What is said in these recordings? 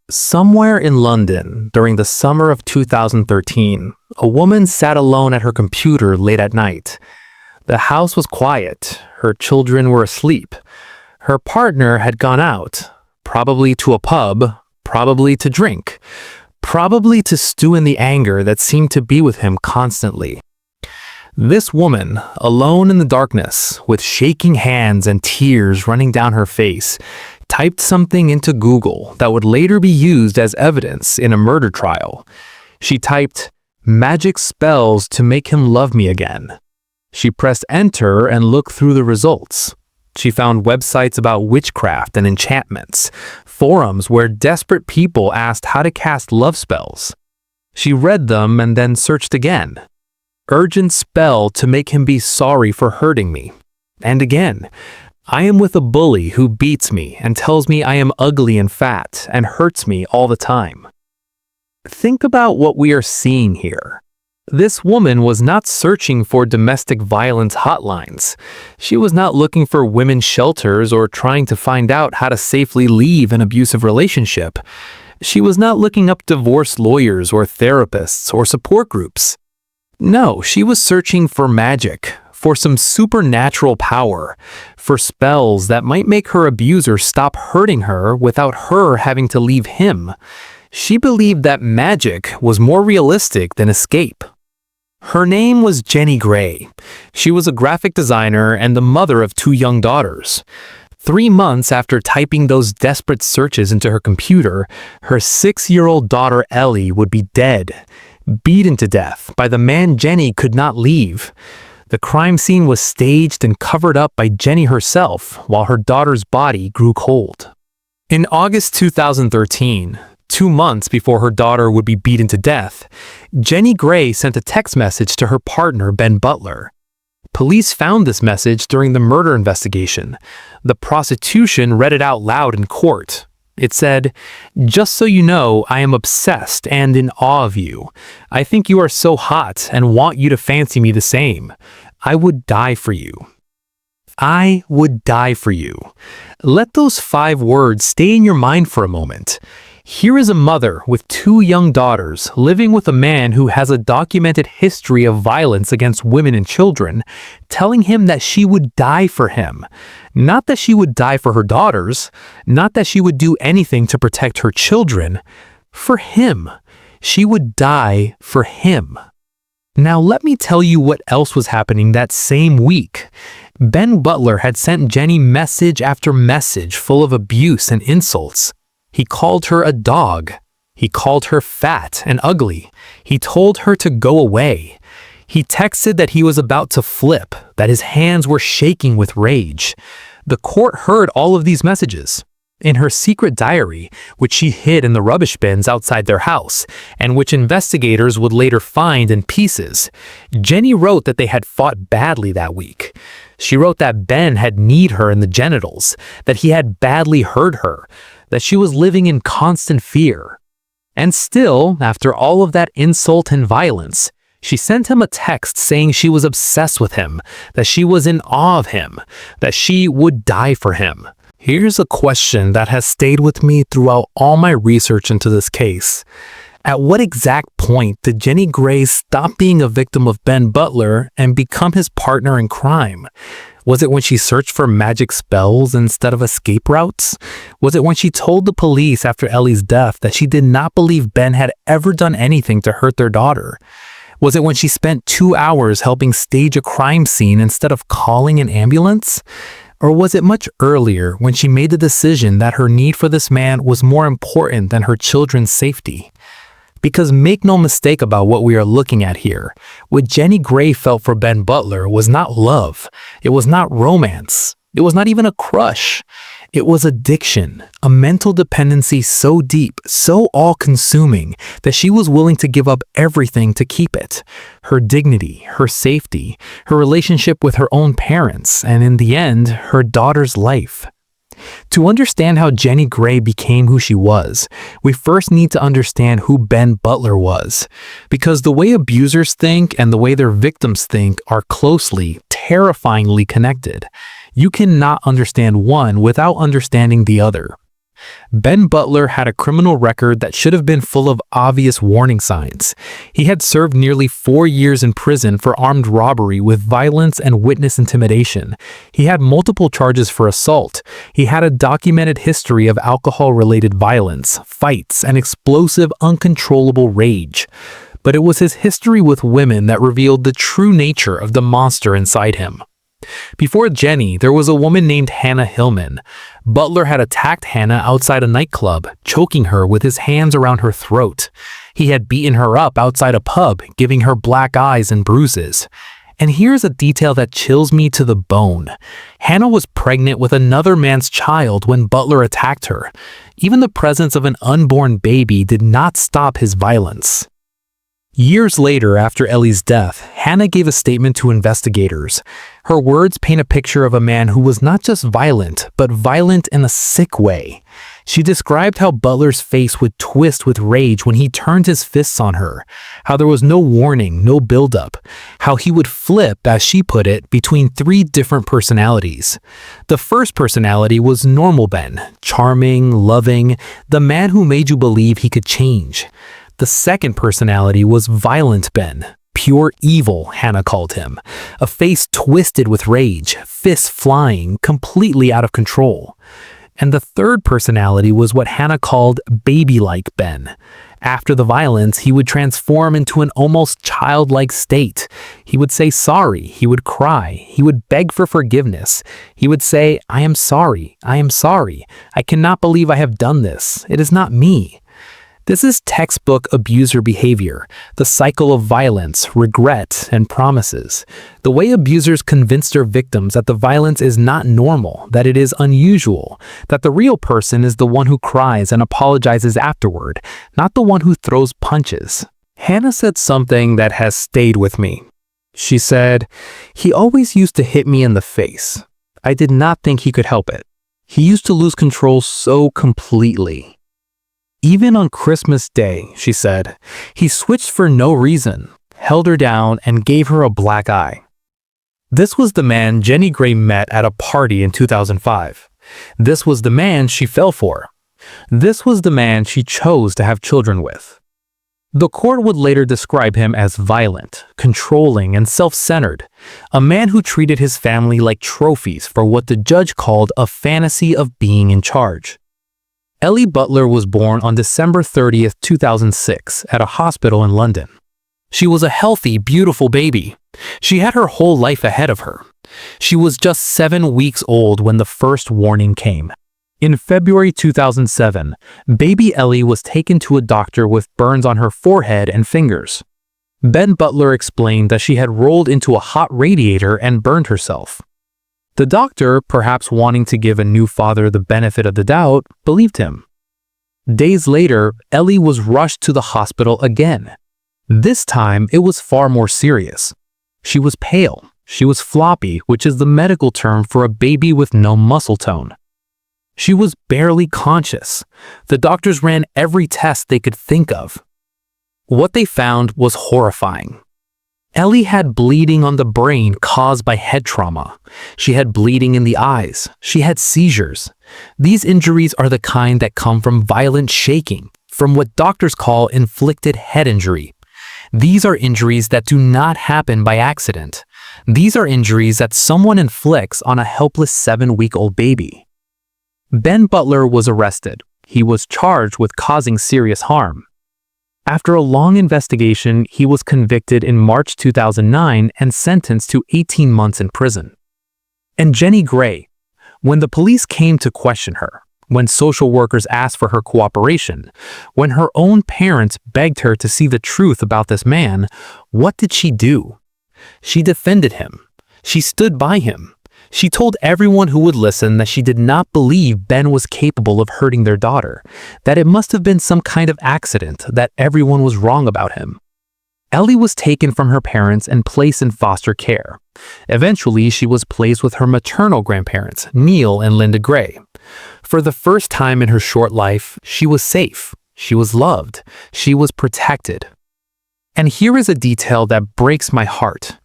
Somewhere in London, during the summer of 2013, a woman sat alone at her computer late at night. The house was quiet. Her children were asleep. Her partner had gone out, probably to a pub, probably to drink, probably to stew in the anger that seemed to be with him constantly. This woman, alone in the darkness, with shaking hands and tears running down her face, typed something into Google that would later be used as evidence in a murder trial. She typed, "Magic spells to make him love me again." She pressed enter and looked through the results. She found websites about witchcraft and enchantments, forums where desperate people asked how to cast love spells. She read them and then searched again. Urgent spell to make him be sorry for hurting me. And again, I am with a bully who beats me and tells me I am ugly and fat and hurts me all the time. Think about what we are seeing here. This woman was not searching for domestic violence hotlines. She was not looking for women's shelters or trying to find out how to safely leave an abusive relationship. She was not looking up divorce lawyers or therapists or support groups. No, she was searching for magic, for some supernatural power, for spells that might make her abuser stop hurting her without her having to leave him. She believed that magic was more realistic than escape. Her name was Jenny Gray. She was a graphic designer and the mother of 2 young daughters. 3 months after typing those desperate searches into her computer, her 6-year-old daughter Ellie would be dead, beaten to death by the man Jenny could not leave. The crime scene was staged and covered up by Jenny herself while her daughter's body grew cold. In August 2013, 2 months before her daughter would be beaten to death, Jenny Gray sent a text message to her partner, Ben Butler. Police found this message during the murder investigation. The prosecution read it out loud in court. It said, "Just so you know, I am obsessed and in awe of you. I think you are so hot and want you to fancy me the same. I would die for you. I would die for you." Let those 5 words stay in your mind for a moment. Here is a mother with 2 young daughters living with a man who has a documented history of violence against women and children, telling him that she would die for him. Not that she would die for her daughters, not that she would do anything to protect her children. For him. She would die for him. Now let me tell you what else was happening that same week. Ben Butler had sent Jenny message after message full of abuse and insults. He called her a dog. He called her fat and ugly. He told her to go away. He texted that he was about to flip, that his hands were shaking with rage. The court heard all of these messages. In her secret diary, which she hid in the rubbish bins outside their house, and which investigators would later find in pieces, Jenny wrote that they had fought badly that week. She wrote that Ben had kneed her in the genitals, that he had badly hurt her, that she was living in constant fear. And still, after all of that insult and violence, she sent him a text saying she was obsessed with him, that she was in awe of him, that she would die for him. Here's a question that has stayed with me throughout all my research into this case. At what exact point did Jenny Gray stop being a victim of Ben Butler and become his partner in crime? Was it when she searched for magic spells instead of escape routes? Was it when she told the police after Ellie's death that she did not believe Ben had ever done anything to hurt their daughter? Was it when she spent 2 hours helping stage a crime scene instead of calling an ambulance? Or was it much earlier when she made the decision that her need for this man was more important than her children's safety? Because make no mistake about what we are looking at here. What Jenny Gray felt for Ben Butler was not love. It was not romance. It was not even a crush. It was addiction, a mental dependency so deep, so all-consuming, that she was willing to give up everything to keep it. Her dignity, her safety, her relationship with her own parents, and in the end, her daughter's life. To understand how Jenny Gray became who she was, we first need to understand who Ben Butler was. Because the way abusers think and the way their victims think are closely, terrifyingly connected. You cannot understand one without understanding the other. Ben Butler had a criminal record that should have been full of obvious warning signs. He had served nearly 4 years in prison for armed robbery with violence and witness intimidation. He had multiple charges for assault. He had a documented history of alcohol-related violence, fights, and explosive, uncontrollable rage. But it was his history with women that revealed the true nature of the monster inside him. Before Jenny, there was a woman named Hannah Hillman. Butler had attacked Hannah outside a nightclub, choking her with his hands around her throat. He had beaten her up outside a pub, giving her black eyes and bruises. And here's a detail that chills me to the bone. Hannah was pregnant with another man's child when Butler attacked her. Even the presence of an unborn baby did not stop his violence. Years later, after Ellie's death, Hannah gave a statement to investigators. Her words paint a picture of a man who was not just violent, but violent in a sick way. She described how Butler's face would twist with rage when he turned his fists on her, how there was no warning, no buildup, how he would flip, as she put it, between 3 different personalities. The first personality was normal Ben, charming, loving, the man who made you believe he could change. The second personality was violent Ben, pure evil, Hannah called him, a face twisted with rage, fists flying, completely out of control. And the third personality was what Hannah called baby-like Ben. After the violence, he would transform into an almost childlike state. He would say sorry, he would cry, he would beg for forgiveness. He would say, I am sorry, I cannot believe I have done this, it is not me. This is textbook abuser behavior, the cycle of violence, regret, and promises. The way abusers convince their victims that the violence is not normal, that it is unusual, that the real person is the one who cries and apologizes afterward, not the one who throws punches. Hannah said something that has stayed with me. She said, "He always used to hit me in the face. I did not think he could help it. He used to lose control so completely. Even on Christmas Day," she said, "he switched for no reason, held her down, and gave her a black eye." This was the man Jenny Gray met at a party in 2005. This was the man she fell for. This was the man she chose to have children with. The court would later describe him as violent, controlling, and self-centered, a man who treated his family like trophies for what the judge called a fantasy of being in charge. Ellie Butler was born on December 30th, 2006, at a hospital in London. She was a healthy, beautiful baby. She had her whole life ahead of her. She was just 7 weeks old when the first warning came. In February 2007, baby Ellie was taken to a doctor with burns on her forehead and fingers. Ben Butler explained that she had rolled into a hot radiator and burned herself. The doctor, perhaps wanting to give a new father the benefit of the doubt, believed him. Days later, Ellie was rushed to the hospital again. This time, it was far more serious. She was pale. She was floppy, which is the medical term for a baby with no muscle tone. She was barely conscious. The doctors ran every test they could think of. What they found was horrifying. Ellie had bleeding on the brain caused by head trauma. She had bleeding in the eyes. She had seizures. These injuries are the kind that come from violent shaking, from what doctors call inflicted head injury. These are injuries that do not happen by accident. These are injuries that someone inflicts on a helpless 7-week-old baby. Ben Butler was arrested. He was charged with causing serious harm. After a long investigation, he was convicted in March 2009 and sentenced to 18 months in prison. And Jenny Gray, when the police came to question her, when social workers asked for her cooperation, when her own parents begged her to see the truth about this man, what did she do? She defended him. She stood by him. She told everyone who would listen that she did not believe Ben was capable of hurting their daughter, that it must have been some kind of accident, that everyone was wrong about him. Ellie was taken from her parents and placed in foster care. Eventually, she was placed with her maternal grandparents, Neil and Linda Gray. For the first time in her short life, she was safe. She was loved. She was protected. And here is a detail that breaks my heart.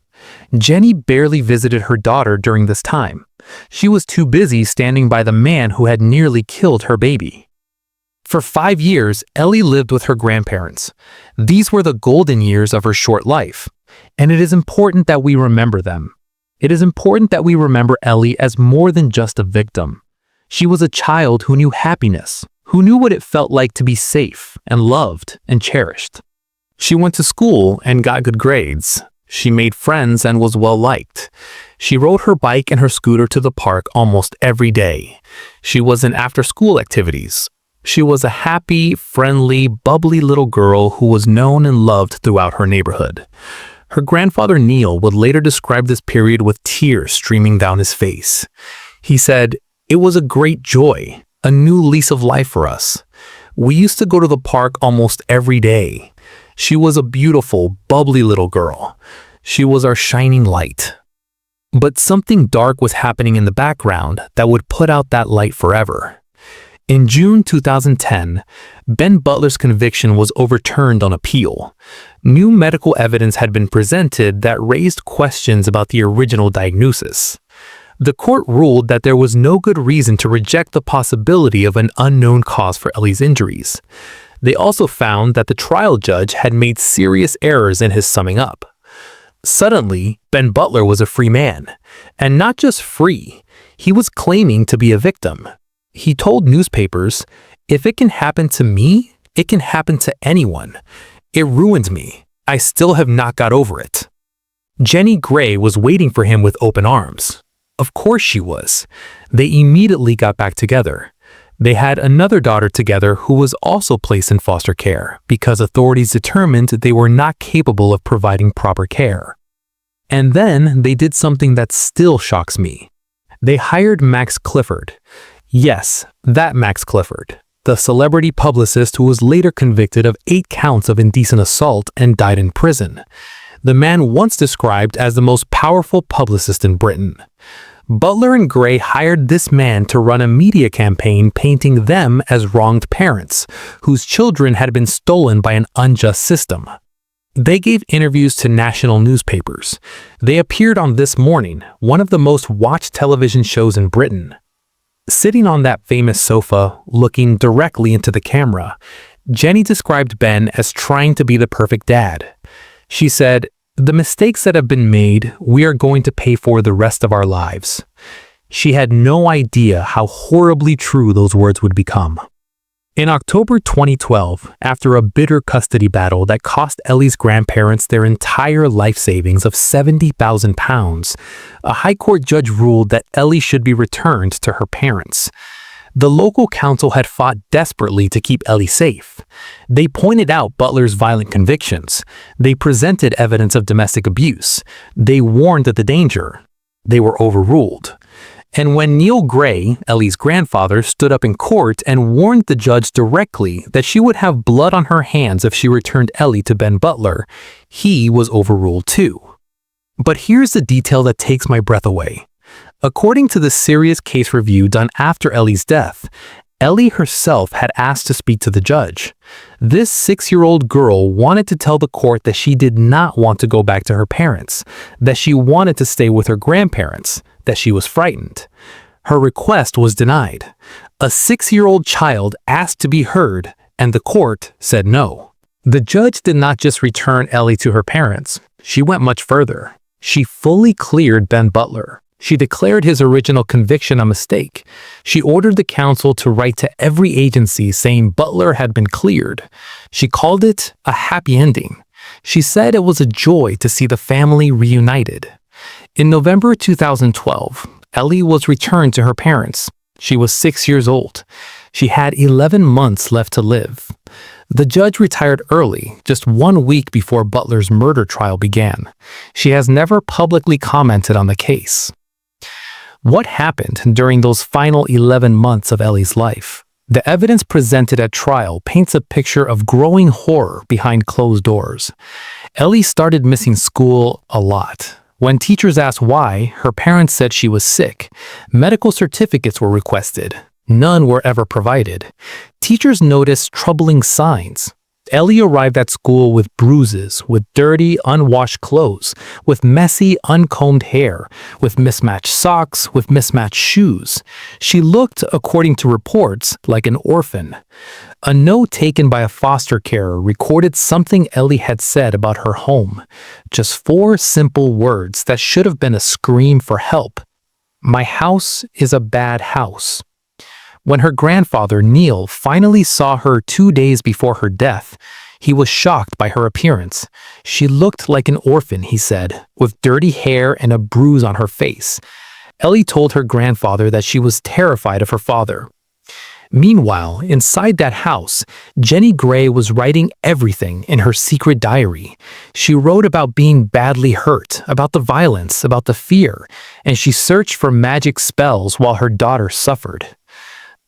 Jenny barely visited her daughter during this time. She was too busy standing by the man who had nearly killed her baby. For 5 years, Ellie lived with her grandparents. These were the golden years of her short life, and it is important that we remember them. It is important that we remember Ellie as more than just a victim. She was a child who knew happiness, who knew what it felt like to be safe and loved and cherished. She went to school and got good grades. She made friends and was well-liked. She rode her bike and her scooter to the park almost every day. She was in after-school activities. She was a happy, friendly, bubbly little girl who was known and loved throughout her neighborhood. Her grandfather Neil would later describe this period with tears streaming down his face. He said, "It was a great joy, a new lease of life for us. We used to go to the park almost every day. She was a beautiful, bubbly little girl. She was our shining light." But something dark was happening in the background that would put out that light forever. In June 2010, Ben Butler's conviction was overturned on appeal. New medical evidence had been presented that raised questions about the original diagnosis. The court ruled that there was no good reason to reject the possibility of an unknown cause for Ellie's injuries. They also found that the trial judge had made serious errors in his summing up. Suddenly, Ben Butler was a free man. And not just free, he was claiming to be a victim. He told newspapers, "If it can happen to me, it can happen to anyone. It ruined me. I still have not got over it." Jenny Gray was waiting for him with open arms. Of course she was. They immediately got back together. They had another daughter together who was also placed in foster care because authorities determined they were not capable of providing proper care. And then they did something that still shocks me. They hired Max Clifford. Yes, that Max Clifford, the celebrity publicist who was later convicted of 8 counts of indecent assault and died in prison. The man once described as the most powerful publicist in Britain. Butler and Gray hired this man to run a media campaign painting them as wronged parents, whose children had been stolen by an unjust system. They gave interviews to national newspapers. They appeared on This Morning, one of the most watched television shows in Britain. Sitting on that famous sofa, looking directly into the camera, Jenny described Ben as trying to be the perfect dad. She said, "The mistakes that have been made, we are going to pay for the rest of our lives." She had no idea how horribly true those words would become. In October 2012, after a bitter custody battle that cost Ellie's grandparents their entire life savings of £70,000, a high court judge ruled that Ellie should be returned to her parents. The local council had fought desperately to keep Ellie safe. They pointed out Butler's violent convictions. They presented evidence of domestic abuse. They warned of the danger. They were overruled. And when Neil Gray, Ellie's grandfather, stood up in court and warned the judge directly that she would have blood on her hands if she returned Ellie to Ben Butler, he was overruled too. But here's the detail that takes my breath away. According to the serious case review done after Ellie's death, Ellie herself had asked to speak to the judge. This 6-year-old girl wanted to tell the court that she did not want to go back to her parents, that she wanted to stay with her grandparents, that she was frightened. Her request was denied. A 6-year-old child asked to be heard, and the court said no. The judge did not just return Ellie to her parents. She went much further. She fully cleared Ben Butler. She declared his original conviction a mistake. She ordered the council to write to every agency saying Butler had been cleared. She called it a happy ending. She said it was a joy to see the family reunited. In November 2012, Ellie was returned to her parents. She was 6 years old. She had 11 months left to live. The judge retired early, just 1 week before Butler's murder trial began. She has never publicly commented on the case. What happened during those final 11 months of Ellie's life? The evidence presented at trial paints a picture of growing horror behind closed doors. Ellie started missing school a lot. When teachers asked why, her parents said she was sick. Medical certificates were requested. None were ever provided. Teachers noticed troubling signs. Ellie arrived at school with bruises, with dirty, unwashed clothes, with messy, uncombed hair, with mismatched socks, with mismatched shoes. She looked, according to reports, like an orphan. A note taken by a foster carer recorded something Ellie had said about her home. Just 4 simple words that should have been a scream for help. "My house is a bad house." When her grandfather, Neil, finally saw her 2 days before her death, he was shocked by her appearance. She looked like an orphan, he said, with dirty hair and a bruise on her face. Ellie told her grandfather that she was terrified of her father. Meanwhile, inside that house, Jenny Gray was writing everything in her secret diary. She wrote about being badly hurt, about the violence, about the fear, and she searched for magic spells while her daughter suffered.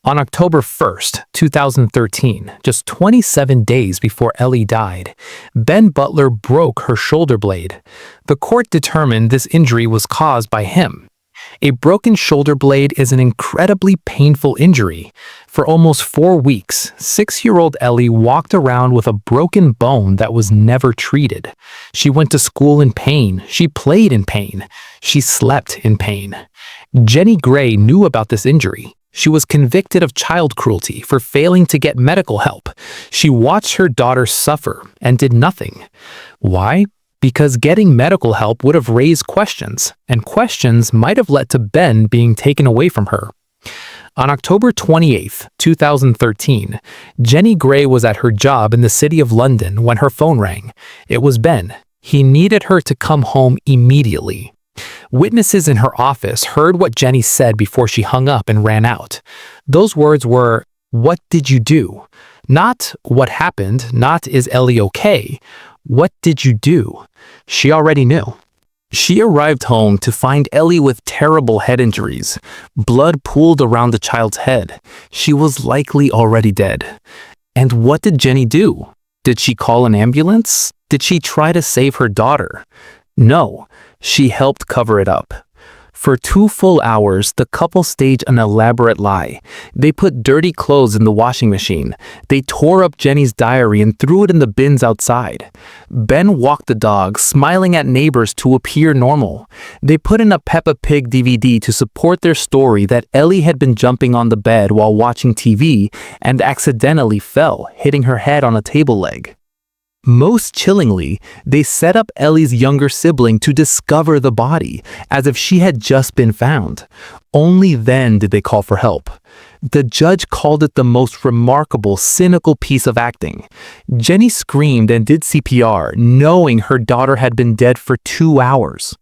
On October 1st, 2013, just 27 days before Ellie died, Ben Butler broke her shoulder blade. The court determined this injury was caused by him. A broken shoulder blade is an incredibly painful injury. For almost 4 weeks, 6-year-old Ellie walked around with a broken bone that was never treated. She went to school in pain. She played in pain. She slept in pain. Jenny Gray knew about this injury. She was convicted of child cruelty for failing to get medical help. She watched her daughter suffer and did nothing. Why? Because getting medical help would have raised questions, and questions might have led to Ben being taken away from her. On October 28, 2013, Jenny Gray was at her job in the city of London when her phone rang. It was Ben. He needed her to come home immediately. Witnesses in her office heard what Jenny said before she hung up and ran out. Those words were, "What did you do?" Not "what happened," not "is Ellie okay?" What did you do? She already knew. She arrived home to find Ellie with terrible head injuries. Blood pooled around the child's head. She was likely already dead. And what did Jenny do? Did she call an ambulance? Did she try to save her daughter? No, she helped cover it up. For 2 full hours, the couple staged an elaborate lie. They put dirty clothes in the washing machine. They tore up Jenny's diary and threw it in the bins outside. Ben walked the dog, smiling at neighbors to appear normal. They put in a Peppa Pig DVD to support their story that Ellie had been jumping on the bed while watching TV and accidentally fell, hitting her head on a table leg. Most chillingly, they set up Ellie's younger sibling to discover the body, as if she had just been found. Only then did they call for help. The judge called it the most remarkable, cynical piece of acting. Jenny screamed and did CPR, knowing her daughter had been dead for 2 hours.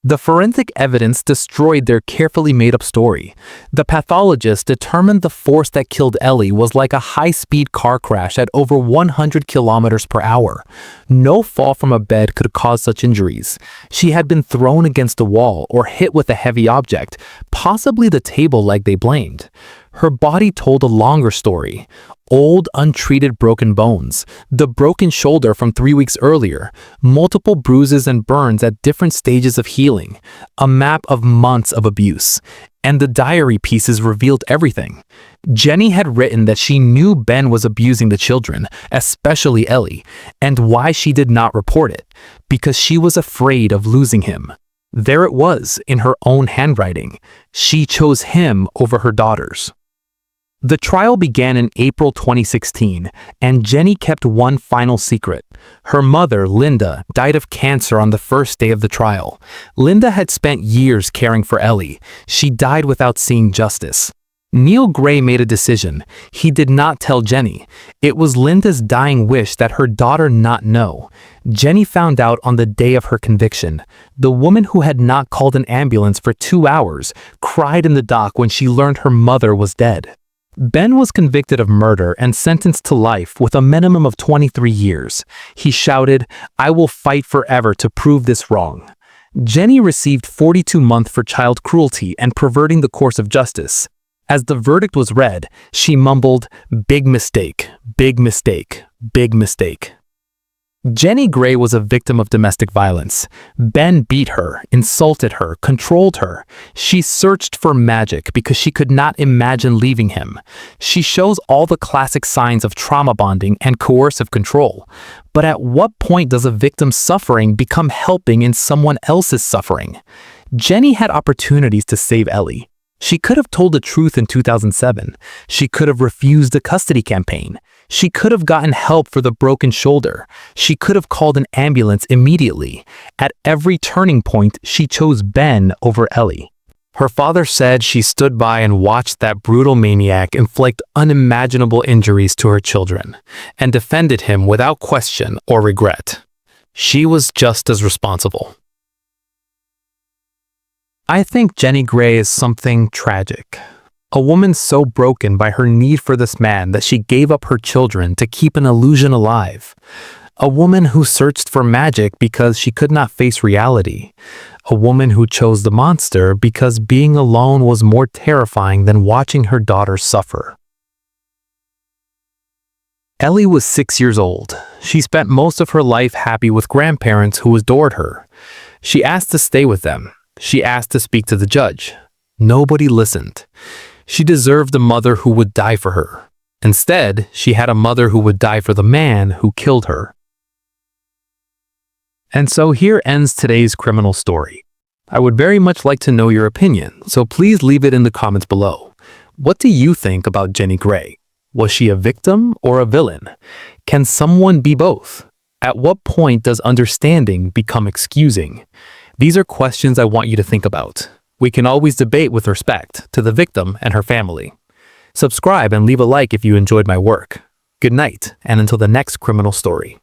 The forensic evidence destroyed their carefully made-up story. The pathologist determined the force that killed Ellie was like a high-speed car crash at over 100 kilometers per hour. No fall from a bed could cause such injuries. She had been thrown against a wall or hit with a heavy object, possibly the table like they blamed. Her body told a longer story. Old, untreated broken bones, the broken shoulder from 3 weeks earlier, multiple bruises and burns at different stages of healing, a map of months of abuse. And the diary pieces revealed everything. Jenny had written that she knew Ben was abusing the children, especially Ellie, and why she did not report it, because she was afraid of losing him. There it was, in her own handwriting. She chose him over her daughters. The trial began in April 2016, and Jenny kept one final secret. Her mother, Linda, died of cancer on the first day of the trial. Linda had spent years caring for Ellie. She died without seeing justice. Neil Gray made a decision. He did not tell Jenny. It was Linda's dying wish that her daughter not know. Jenny found out on the day of her conviction. The woman who had not called an ambulance for 2 hours cried in the dock when she learned her mother was dead. Ben was convicted of murder and sentenced to life with a minimum of 23 years. He shouted, "I will fight forever to prove this wrong." Jenny received 42 months for child cruelty and perverting the course of justice. As the verdict was read, she mumbled, "Big mistake, big mistake, big mistake." Jenny Gray was a victim of domestic violence. Ben beat her, insulted her, controlled her. She searched for magic because she could not imagine leaving him. She shows all the classic signs of trauma bonding and coercive control. But at what point does a victim's suffering become helping in someone else's suffering? Jenny had opportunities to save Ellie. She could have told the truth in 2007. She could have refused a custody campaign. She could have gotten help for the broken shoulder. She could have called an ambulance immediately. At every turning point, she chose Ben over Ellie. Her father said she stood by and watched that brutal maniac inflict unimaginable injuries to her children, and defended him without question or regret. She was just as responsible. I think Jenny Gray is something tragic. A woman so broken by her need for this man that she gave up her children to keep an illusion alive. A woman who searched for magic because she could not face reality. A woman who chose the monster because being alone was more terrifying than watching her daughter suffer. Ellie was 6 years old. She spent most of her life happy with grandparents who adored her. She asked to stay with them. She asked to speak to the judge. Nobody listened. She deserved a mother who would die for her. Instead, she had a mother who would die for the man who killed her. And so here ends today's criminal story. I would very much like to know your opinion, so please leave it in the comments below. What do you think about Jenny Gray? Was she a victim or a villain? Can someone be both? At what point does understanding become excusing? These are questions I want you to think about. We can always debate with respect to the victim and her family. Subscribe and leave a like if you enjoyed my work. Good night, and until the next criminal story.